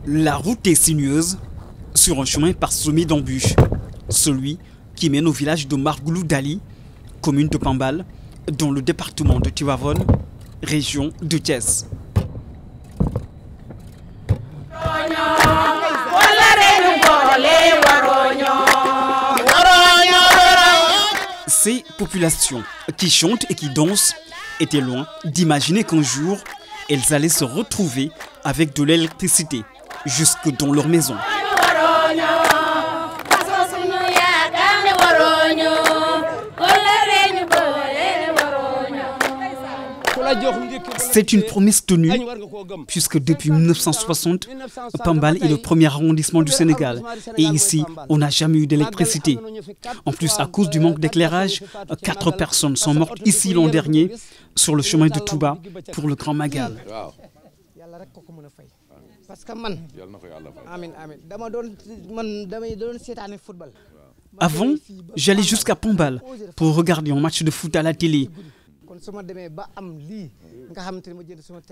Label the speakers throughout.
Speaker 1: La route est sinueuse sur un chemin parsemé d'embûches. Celui qui mène au village de Margoulou Dali, commune de Pambal, dans le département de Tivaouane, région de Thiès. Ces populations qui chantent et qui dansent étaient loin d'imaginer qu'un jour, elles allaient se retrouver avec de l'électricité jusque dans leur maison. C'est une promesse tenue, puisque depuis 1960, Pambal est le premier arrondissement du Sénégal. Et ici, on n'a jamais eu d'électricité. En plus, à cause du manque d'éclairage, 4 personnes sont mortes ici l'an dernier, sur le chemin de Touba, pour le Grand Magal. Avant, j'allais jusqu'à Pambal pour regarder un match de foot à la télé.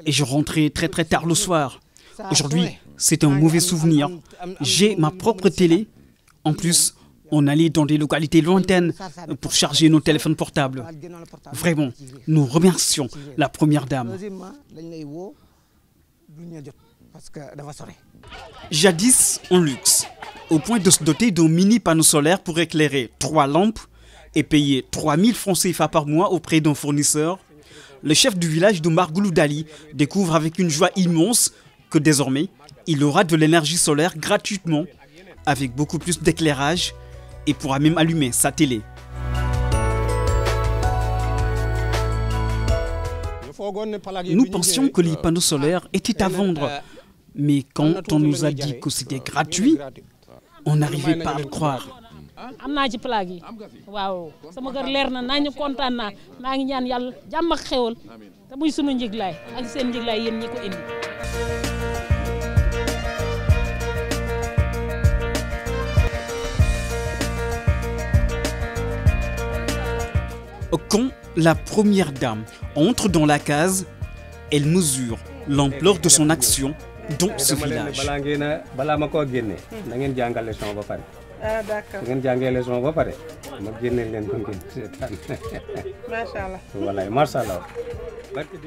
Speaker 1: Et je rentrais très tard le soir. Aujourd'hui, c'est un mauvais souvenir. J'ai ma propre télé. En plus, on allait dans des localités lointaines pour charger nos téléphones portables. Vraiment, nous remercions la première dame. Jadis, en luxe, au point de se doter d'un mini panneau solaire pour éclairer 3 lampes et payer 3000 francs CFA par mois auprès d'un fournisseur, le chef du village de Margoulou Dali découvre avec une joie immense que désormais, il aura de l'énergie solaire gratuitement, avec beaucoup plus d'éclairage et pourra même allumer sa télé. Nous pensions que les panneaux solaires étaient à vendre, mais quand on nous a dit que c'était gratuit, on n'arrivait pas à le croire.
Speaker 2: am naa ci plaque yi waaw sama kër leer na nañu kontaan naa maa ngi ñaan yàlla jàmm ak xewal te muy sunu njiglaay ak seen njiglaay yéen ñi ko indi.
Speaker 1: Quand la première dame entre dans la case, elle mesure l'ampleur de son action dans ce village.
Speaker 3: Ah d'accord.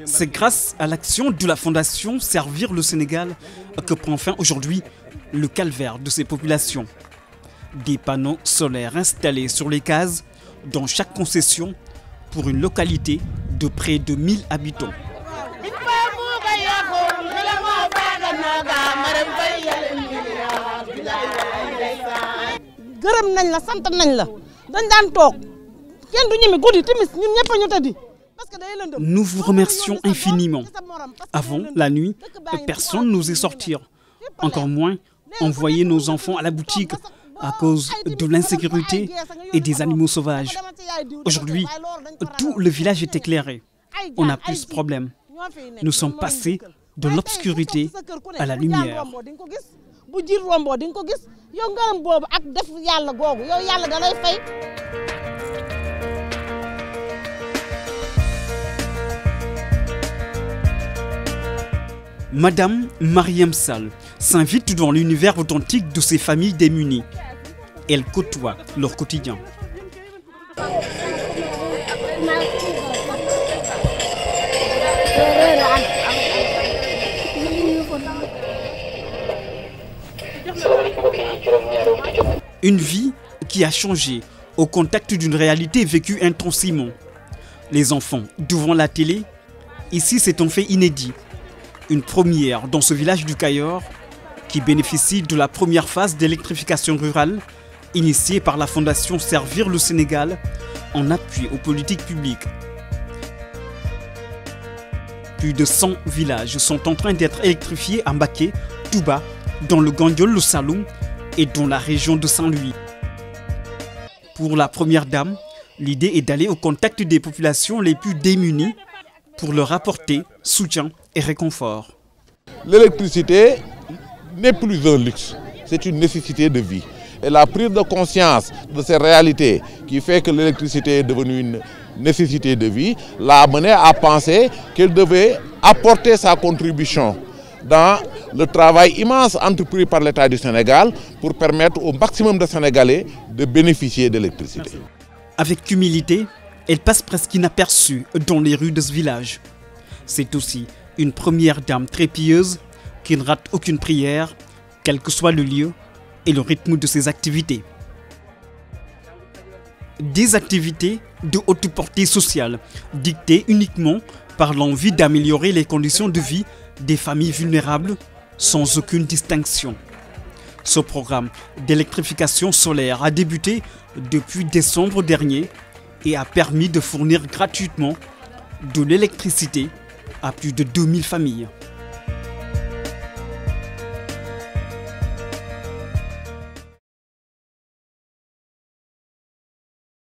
Speaker 1: C'est grâce à l'action de la fondation Servir le Sénégal que prend fin aujourd'hui le calvaire de ces populations. Des panneaux solaires installés sur les cases dans chaque concession pour une localité de près de 1000 habitants. Nous vous remercions infiniment. Avant la nuit, personne n'osait sortir. Encore moins envoyer nos enfants à la boutique à cause de l'insécurité et des animaux sauvages. Aujourd'hui, tout le village est éclairé. On n'a plus ce problème. Nous sommes passés de l'obscurité à la lumière. Madame Mariam Sall s'invite dans l'univers authentique de ces familles démunies. Elle côtoie leur quotidien. Une vie qui a changé au contact d'une réalité vécue intensément. Les enfants devant la télé, ici c'est un fait inédit. Une première dans ce village du Cayor qui bénéficie de la première phase d'électrification rurale initiée par la fondation Servir le Sénégal en appui aux politiques publiques. Plus de 100 villages sont en train d'être électrifiés à Mbaké, Touba, dans le Gandiol, le Saloum et dans la région de Saint-Louis. Pour la première dame, l'idée est d'aller au contact des populations les plus démunies pour leur apporter soutien et réconfort.
Speaker 4: L'électricité n'est plus un luxe, c'est une nécessité de vie. Et la prise de conscience de ces réalités qui fait que l'électricité est devenue une nécessité de vie l'a amené à penser qu'elle devait apporter sa contribution dans le travail immense entrepris par l'État du Sénégal pour permettre au maximum de Sénégalais de bénéficier de l'électricité.
Speaker 1: Avec humilité, elle passe presque inaperçue dans les rues de ce village. C'est aussi une première dame très pieuse qui ne rate aucune prière, quel que soit le lieu et le rythme de ses activités. Des activités de haute portée sociale, dictées uniquement par l'envie d'améliorer les conditions de vie des familles vulnérables sans aucune distinction. Ce programme d'électrification solaire a débuté depuis décembre dernier et a permis de fournir gratuitement de l'électricité à plus de 2000 familles.